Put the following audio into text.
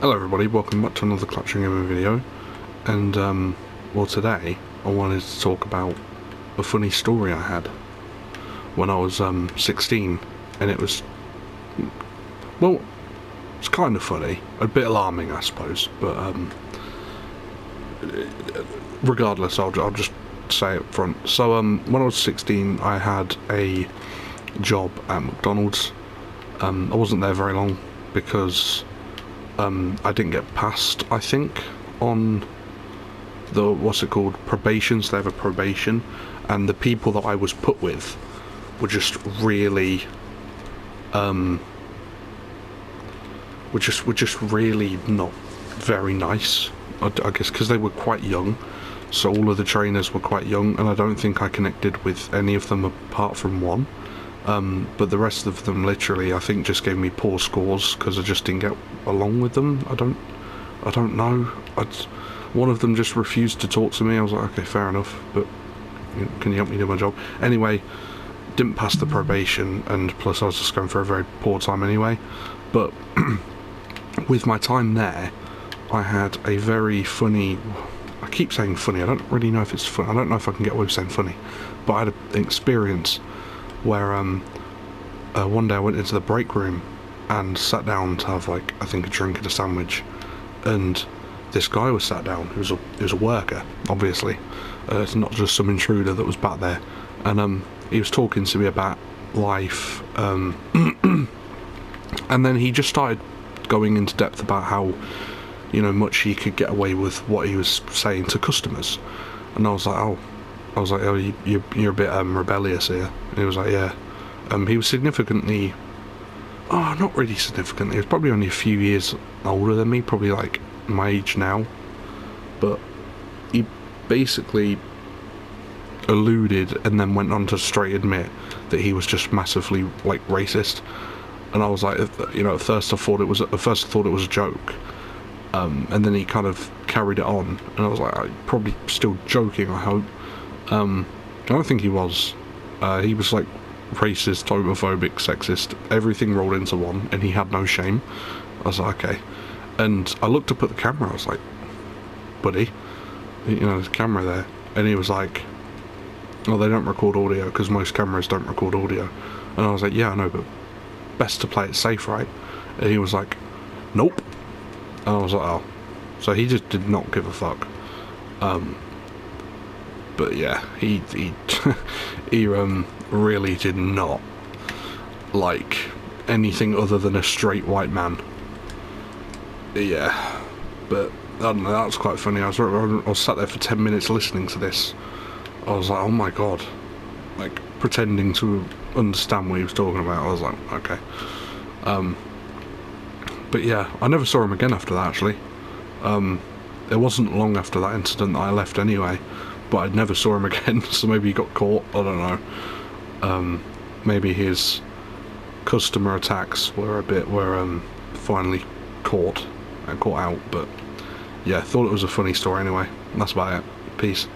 Hello everybody, welcome back to another Clutching Gaming video, and well, today I wanted to talk about a funny story I had when I was 16, and it was, well, it's kind of funny, a bit alarming I suppose, but regardless I'll just say it front. So when I was 16 I had a job at McDonald's. I wasn't there very long because I didn't get passed, I think, on the, what's it called, probations. They have a probation, and the people that I was put with were just really, were just really not very nice, I guess, because they were quite young, so all of the trainers were quite young, and I don't think I connected with any of them apart from one. But the rest of them literally, I think, just gave me poor scores because I just didn't get along with them. I don't know. One of them just refused to talk to me. I was like, okay, fair enough, but can you help me do my job? Anyway, didn't pass the probation, and plus I was just going for a very poor time anyway. But with my time there, I had a very funny, I keep saying funny, I don't really know if it's fun, I don't know if I can get away with saying funny, but I had an experience where one day I went into the break room and sat down to have, like, I think a drink and a sandwich, and this guy was sat down. He was a worker, obviously. It's not just some intruder that was back there, and he was talking to me about life, and then he just started going into depth about how, you know, much he could get away with what he was saying to customers, and I was like, oh, you're a bit rebellious here. And he was like, yeah. He was significantly, not really significantly, he was probably only a few years older than me, probably like my age now, but he basically alluded and then went on to straight admit that he was just massively, like, racist. And I was like, you know, at first I thought it was a joke, and then he kind of carried it on, and I was like, probably still joking, I hope. I don't think he was. He was like racist, homophobic, sexist, everything rolled into one, and he had no shame. I was like, okay. And I looked up at the camera, I was like, buddy, you know, there's a camera there. And he was like, oh, they don't record audio, because most cameras don't record audio. And I was like, yeah, I know, but best to play it safe, right? And he was like, nope. And I was like, oh. So he just did not give a fuck. But yeah, he he really did not like anything other than a straight white man. Yeah, but I don't know, that was quite funny. I was sat there for 10 minutes listening to this. I was like, oh my god, like, pretending to understand what he was talking about. I was like, okay. But yeah, I never saw him again after that, actually. It wasn't long after that incident that I left anyway, but I never saw him again, so maybe he got caught, I don't know. Maybe his customer attacks were finally caught out, but yeah, thought it was a funny story anyway. That's about it. Peace.